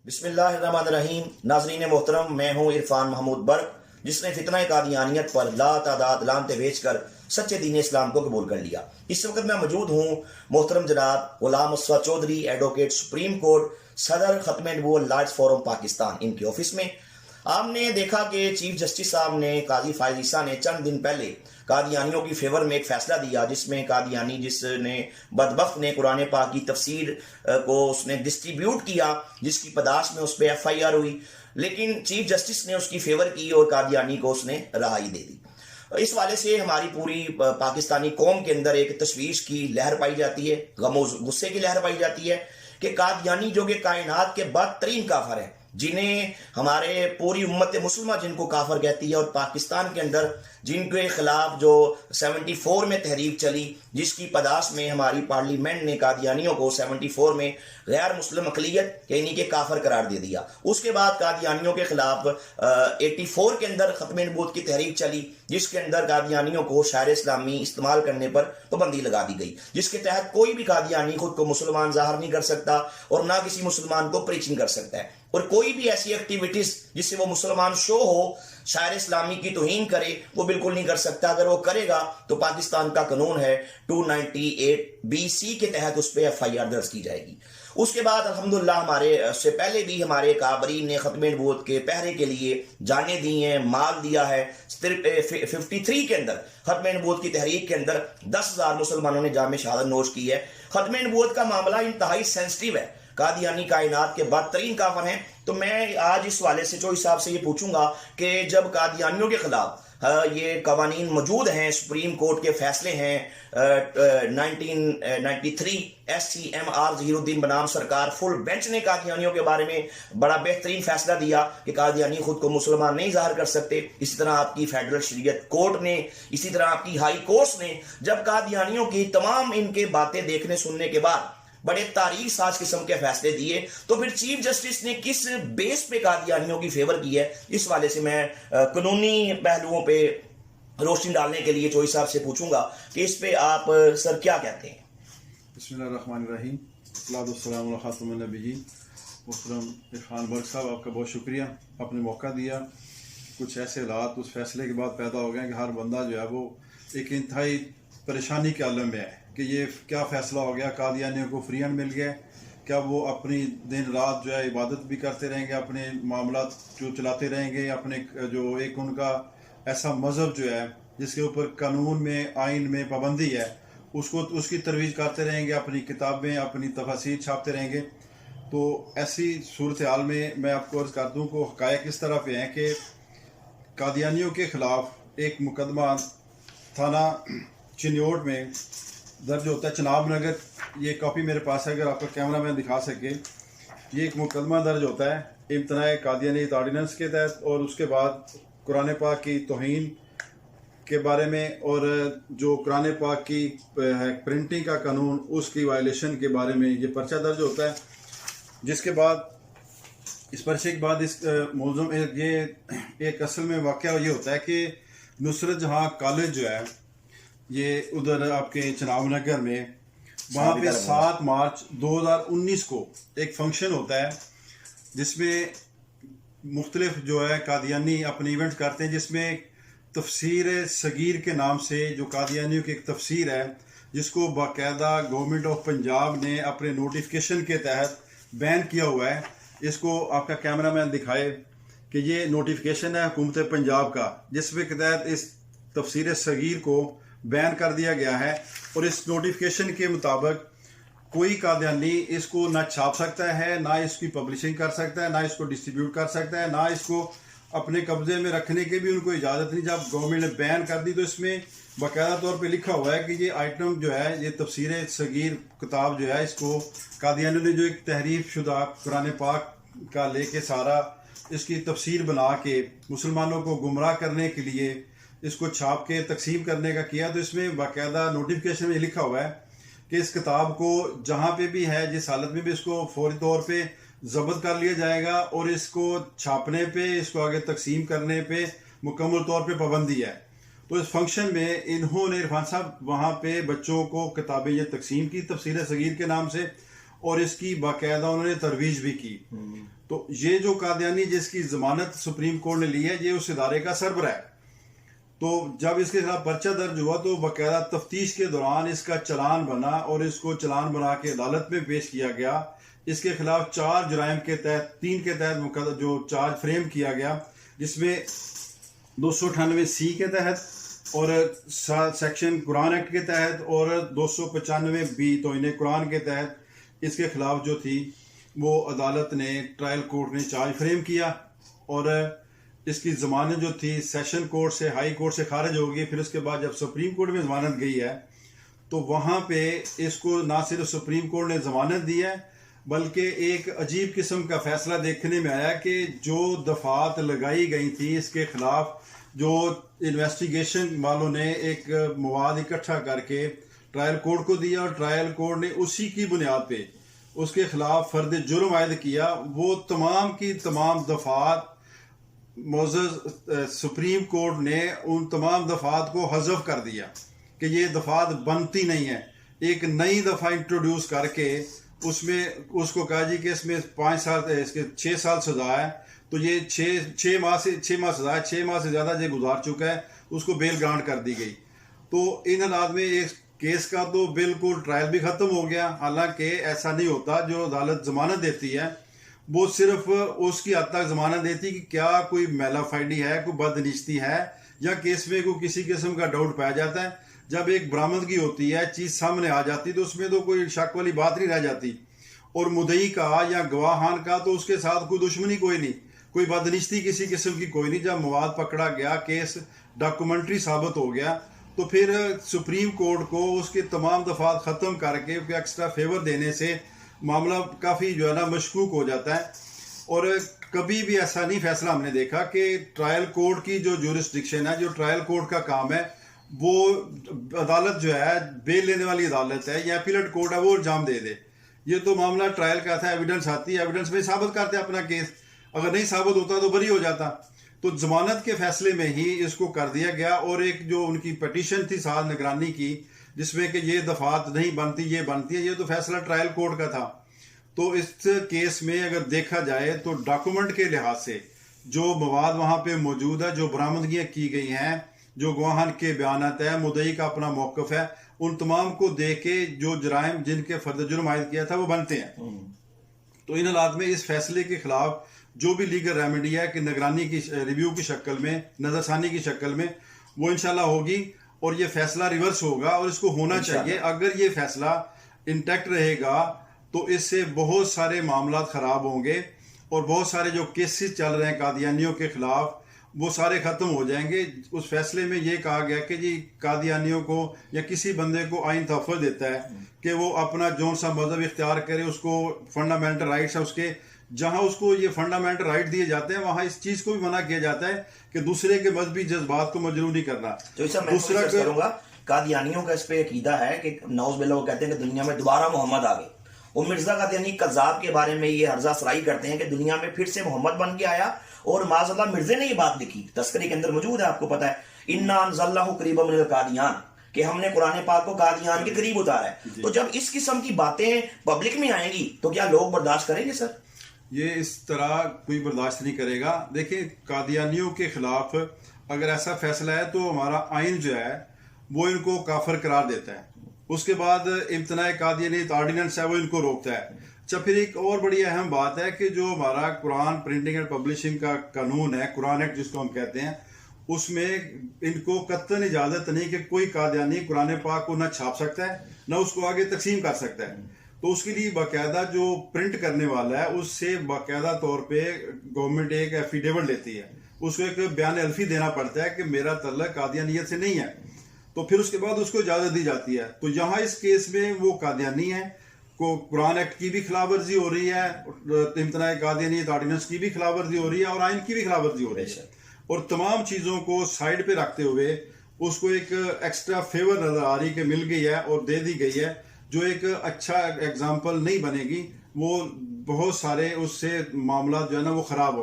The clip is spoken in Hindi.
बिस्मिल्लाहिर्रहमानिर्रहीम। नाज़रीन मोहतरम, मैं हूँ इरफान महमूद बर्क, जिसने फितना कादियानियत पर लातादाद लानते भेजकर सच्चे दीन इस्लाम को कबूल कर लिया। इस वक्त मैं मौजूद हूँ मोहतरम जनाब Ghulam Mustafa Chaudhry, advocate, supreme court, सदर खत्म नबूवत लॉयर्स फोरम पाकिस्तान, इनके ऑफिस में। आपने देखा कि चीफ जस्टिस साहब ने, काजी फायज ईसा ने चंद दिन पहले कादियानियों की फेवर में एक फैसला दिया, जिसमें कादियानी जिसने बदबख्त ने कुरान पाक की तफसीर को उसने डिस्ट्रीब्यूट किया, जिसकी पदाश में उस पर FIR हुई, लेकिन चीफ जस्टिस ने उसकी फेवर की और कादियानी को उसने रहाई दे दी। इस वाले से हमारी पूरी पाकिस्तानी कौम के अंदर एक तशवीश की लहर पाई जाती है, गम गुस्से की लहर पाई जाती है कि कादियानी जो कि कायनात के बदतरीन काफर है, जिन्हें हमारे पूरी उम्मत मुसलमान जिनको काफर कहती है, और पाकिस्तान के अंदर जिनके खिलाफ जो 74 में तहरीक चली, जिसकी पदाश में हमारी पार्लियामेंट ने कादियानियों को 74 में गैर मुस्लिम अकलियत यानी कि काफर करार दे दिया। उसके बाद कादियानियों के खिलाफ 84 के अंदर खत्म नबूवत की तहरीक चली, जिसके अंदर कादियानियों को शायर इस्लामी इस्तेमाल करने पर पाबंदी लगा दी गई, जिसके तहत कोई भी कादियानी खुद को मुसलमान जाहिर नहीं कर सकता और ना किसी मुसलमान को प्रीचिंग कर सकता है, और कोई भी ऐसी एक्टिविटीज जिससे वो मुसलमान शो हो, शायर इस्लामी की तौहीन करे, वो बिल्कुल नहीं कर सकता। अगर वो करेगा तो पाकिस्तान का कानून है 298BC के तहत उस पर FIR दर्ज की जाएगी। उसके बाद अल्हम्दुलिल्लाह हमारे से पहले भी हमारे काबरीन ने खत्म नबूवत के पहरे के लिए जाने दी हैं, माल दिया है। 53 के अंदर खत्म नबूवत की तहरीक के अंदर 10,000 मुसलमानों ने जामे शहादत नोश की है। खत्म नबूवत का मामला इंतहाई सेंसिटिव है, कादियानी कायनात के बदतरीन काफर हैं। तो मैं आज इस वाले से चौधरी साहब से ये पूछूंगा कि जब कादियानियों के खिलाफ ये कवानीन मौजूद हैं, सुप्रीम कोर्ट के फैसले हैं, 1993 SCMR ज़हीरुद्दीन बनाम सरकार फुल बेंच ने कादियानियों के बारे में बड़ा बेहतरीन फैसला दिया कि कादियानी खुद को मुसलमान नहीं जाहिर कर सकते। इसी तरह आपकी फेडरल शरीयत कोर्ट ने, इसी तरह आपकी हाई कोर्ट्स ने, जब कादियानियों की तमाम इनके बातें देखने सुनने के बाद बड़े तारीख साज किस्म के फैसले दिए, तो फिर चीफ जस्टिस ने किस बेस पे कादियानियों की फेवर की है? इस वाले से मैं कानूनी पहलुओं पे रोशनी डालने के लिए चौधरी साहब से पूछूंगा कि इस पे आप सर क्या कहते हैं? बिस्मिल्लाहिर्रहमानिर्रहीम, सल्लल्लाहु अलैहि खातमुन नबिय्यीन। मुहतरम इरफान बर्क साहब, आपका बहुत शुक्रिया, आपने मौका दिया। कुछ ऐसे हालात उस फैसले के बाद पैदा हो गए कि हर बंदा जो है वो एक इंतहाई परेशानी के आलम में है कि ये क्या फ़ैसला हो गया, कादियानियों को फ्री हैंड मिल गया, क्या वो अपनी दिन रात जो है इबादत भी करते रहेंगे, अपने मामला जो चलाते रहेंगे, अपने जो एक उनका ऐसा मज़हब जो है जिसके ऊपर कानून में, आइन में पाबंदी है, उसको उसकी तरवीज करते रहेंगे, अपनी किताबें, अपनी तफसीर छापते रहेंगे। तो ऐसी सूरत हाल में मैं आपको अर्ज़ कर दूँ को हक़ायक़ इस तरह पे हैं कि कादियानियों के ख़िलाफ़ एक मुकदमा थाना चिन्योट में दर्ज होता है, चनाब नगर। ये कॉपी मेरे पास है, अगर आपका कैमरा मैन दिखा सके। ये एक मुकदमा दर्ज होता है इम्तनाए कादियानियत ऑर्डिनेंस के तहत, और उसके बाद कुरान पाक की तौहीन के बारे में, और जो कुरान पाक की प्रिंटिंग का कानून, उसकी वायलेशन के बारे में ये पर्चा दर्ज होता है। जिसके बाद इस पर्चे के बाद इस मौजूद ये एक असल में वाक़या ये होता है कि नुसरत जहाँ कॉलेज जो है ये उधर आपके चनाब नगर में, वहाँ पे 7 मार्च 2019 को एक फंक्शन होता है जिसमें मुख्तलिफ जो है कादियानी अपने इवेंट करते हैं, जिसमें तफसीर सगीर के नाम से जो कादियानियों की एक तफसीर है, जिसको बाकायदा गवर्नमेंट ऑफ पंजाब ने अपने नोटिफिकेशन के तहत बैन किया हुआ है। इसको आपका कैमरा मैन दिखाए कि ये नोटिफिकेशन है हुकूमत पंजाब का, जिसमें के तहत इस तफसीर सगीर को बैन कर दिया गया है। और इस नोटिफिकेशन के मुताबिक कोई कादियानी इसको ना छाप सकता है, ना इसकी पब्लिशिंग कर सकता है, ना इसको डिस्ट्रीब्यूट कर सकता है, ना इसको अपने कब्जे में रखने की भी उनको इजाज़त नहीं। जब गवर्नमेंट ने बैन कर दी तो इसमें बाकायदा तौर पे लिखा हुआ है कि ये आइटम जो है, ये तफसीर सगीर किताब जो है, इसको कादियानियों ने जो एक तहरीफ शुदा कुरान पाक का लेके सारा इसकी तफसीर बना के मुसलमानों को गुमराह करने के लिए इसको छाप के तकसीम करने का किया। तो इसमें बाकायदा नोटिफिकेशन में लिखा हुआ है कि इस किताब को जहाँ पे भी है, जिस हालत में भी, इसको फौरी तौर पे जब्त कर लिया जाएगा और इसको छापने पे, इसको आगे तकसीम करने पे मुकम्मल तौर पे पाबंदी है। तो इस फंक्शन में इन्होंने, इरफान साहब, वहाँ पे बच्चों को किताबें ये तकसीम की तफसीर सगीर के नाम से, और इसकी बाकायदा उन्होंने तरवीज भी की। तो ये जो कादियानी जिसकी जमानत सुप्रीम कोर्ट ने ली है, ये उस इदारे का सरबराह है। तो जब इसके खिलाफ पर्चा दर्ज हुआ तो बाकायदा तफ्तीश के दौरान इसका चलान बना और इसको चलान बना के अदालत में पेश किया गया। इसके खिलाफ 4 जुराइम के तहत 3 के तहत जो चार्ज फ्रेम किया गया, जिसमें 298C के तहत और सेक्शन कुरान एक्ट के तहत और 295B तौहीन कुरान के तहत इसके खिलाफ जो थी वो अदालत ने, ट्रायल कोर्ट ने चार्ज फ्रेम किया। और इसकी जमानत जो थी सेशन कोर्ट से, हाई कोर्ट से खारिज हो गई। फिर उसके बाद जब सुप्रीम कोर्ट में जमानत गई है तो वहाँ पे इसको ना सिर्फ सुप्रीम कोर्ट ने जमानत दी है, बल्कि एक अजीब किस्म का फैसला देखने में आया कि जो दफात लगाई गई थी इसके खिलाफ, जो इन्वेस्टिगेशन वालों ने एक मवाद इकट्ठा करके ट्रायल कोर्ट को दिया और ट्रायल कोर्ट ने उसी की बुनियाद पे उसके खिलाफ फर्द जुर्म आयद किया। वो तमाम की तमाम दफात मोअज़्ज़ज़ सुप्रीम कोर्ट ने उन तमाम दफात को हज़फ कर दिया कि ये दफात बनती नहीं है। एक नई दफ़ा इंट्रोड्यूस करके उसमें उसको कहा जी कि इसमें 5 साल, इसके 6 साल सजा है, तो ये 6 माह सजा है, 6 माह से ज़्यादा ये गुजार चुका है, उसको बेल ग्रांट कर दी गई। तो इन हालात में एक केस का तो बिल्कुल ट्रायल भी ख़त्म हो गया। हालांकि ऐसा नहीं होता, जो अदालत ज़मानत देती है वो सिर्फ उसकी हद तक जमानत देती कि क्या कोई मेलाफाइडी है, कोई बदनिश्ती है, या केस में कोई किसी किस्म का डाउट पाया जाता है। जब एक बरामदगी होती है, चीज़ सामने आ जाती, तो उसमें तो कोई शक वाली बात नहीं रह जाती। और मुद्दई का या गवाहान का तो उसके साथ कोई दुश्मनी कोई नहीं, कोई बदनिश्ती किसी किस्म की कोई नहीं। जब मवाद पकड़ा गया, केस डॉक्यूमेंट्री साबित हो गया, तो फिर सुप्रीम कोर्ट को उसके तमाम दफात ख़त्म करके एक्स्ट्रा फेवर देने से मामला काफ़ी जो है ना मशकूक हो जाता है। और कभी भी ऐसा नहीं फैसला हमने देखा कि ट्रायल कोर्ट की जो जुरिस्डिक्शन है, जो ट्रायल कोर्ट का काम है, वो अदालत जो है बेल लेने वाली अदालत है या अपीलेट कोर्ट है, वो इल्जाम दे दे। ये तो मामला ट्रायल का था, एविडेंस आती है, एविडेंस में साबित करते हैं अपना केस, अगर नहीं साबित होता तो बरी हो जाता। तो जमानत के फैसले में ही इसको कर दिया गया। और एक जो उनकी पटिशन थी साल निगरानी की, जिसमें कि ये दफात नहीं बनती, ये बनती है, ये तो फैसला ट्रायल कोर्ट का था। तो इस केस में अगर देखा जाए तो डॉक्यूमेंट के लिहाज से जो मवाद वहाँ पे मौजूद है, जो बरामदगियाँ की गई हैं, जो गवाहान के बयानात है, मुद्दई का अपना मौक़िफ़ है, उन तमाम को देख के जो जराइम जिनके फर्द जुर्म आयद किया था वो बनते हैं। तो इन हालात में इस फैसले के खिलाफ जो भी लीगल रेमेडी है कि निगरानी की रिव्यू की शक्ल में, नजरसानी की शक्ल में, वो इंशाल्लाह होगी और ये फैसला रिवर्स होगा और इसको होना चाहिए। अगर ये फैसला इंटैक्ट रहेगा तो इससे बहुत सारे मामला खराब होंगे और बहुत सारे जो केसेस चल रहे हैं कादियानियों के खिलाफ, वो सारे ख़त्म हो जाएंगे। उस फैसले में ये कहा गया कि जी कादियानियों को या किसी बंदे को आइन तहफ़्फ़ुज़ देता है कि वो अपना जो सा मज़हब इख्तियार करे, उसको फंडामेंटल राइट्स है उसके, जहाँ उसको ये फंडामेंटल राइट दिए जाते हैं, वहाँ इस चीज़ को भी मना किया जाता है कि दूसरे के मजहबी जज्बात को मजरूह नहीं करना। तो दूसरा करूँगा, कादियानियों का इस पे अकीदा है कि नौज़बिल्लाह वो कहते हैं कि दुनिया में दोबारा मोहम्मद आ गए। और मिर्जा कादियानी कज़्ज़ाब के बारे में ये हर्जा सराई करते हैं कि दुनिया में फिर से मोहम्मद बन के आया। और माज़अल्लाह मिर्जे ने ये बात लिखी, तस्करी के अंदर मौजूद है, आपको पता है, इन्ना अंज़लनाहु क़रीबम मिनल कादियान, कि हमने कुरान पाक को कादियान के करीब उतारा है। तो जब इस किस्म की बातें पब्लिक में आएंगी तो क्या लोग बर्दाश्त करेंगे सर? ये इस तरह कोई बर्दाश्त नहीं करेगा। देखिए, कादियानियों के खिलाफ अगर ऐसा फैसला है तो हमारा आइन जो है वो इनको काफिर करार देता है। उसके बाद इम्तनाए कादियानियत ऑर्डिनेंस है वो इनको रोकता है। अच्छा, फिर एक और बड़ी अहम बात है कि जो हमारा कुरान प्रिंटिंग एंड पब्लिशिंग का कानून है, कुरान एक्ट जिसको हम कहते हैं, उसमें इनको कतई इजाज़त नहीं कि कोई कादियानी कुरान पाक को ना छाप सकता है ना उसको आगे तकसीम कर सकता है। तो उसके लिए बाकायदा जो प्रिंट करने वाला है उससे बाकायदा तौर पे गवर्नमेंट एक एफिडेविट लेती है, उसको एक बयान अल्फी देना पड़ता है कि मेरा तल्लक कादियानियत से नहीं है। तो फिर उसके बाद उसको इजाज़त दी जाती है। तो यहाँ इस केस में वो कादियानी है, को कुरान एक्ट की भी खिलाफ वर्जी हो रही है, इम्तनाए कादियानियत ऑर्डिनेंस की भी खिलाफ वर्जी हो रही है और आइन की भी खिलाफ वर्जी हो रही है। और तमाम चीज़ों को साइड पे रखते हुए उसको एक एक्स्ट्रा फेवर नजर आ रही कि मिल गई है और दे दी गई है, जो एक अच्छा एग्जाम्पल नहीं बनेगी। वो बहुत सारे उससे मामला जो है ना वो खराब हो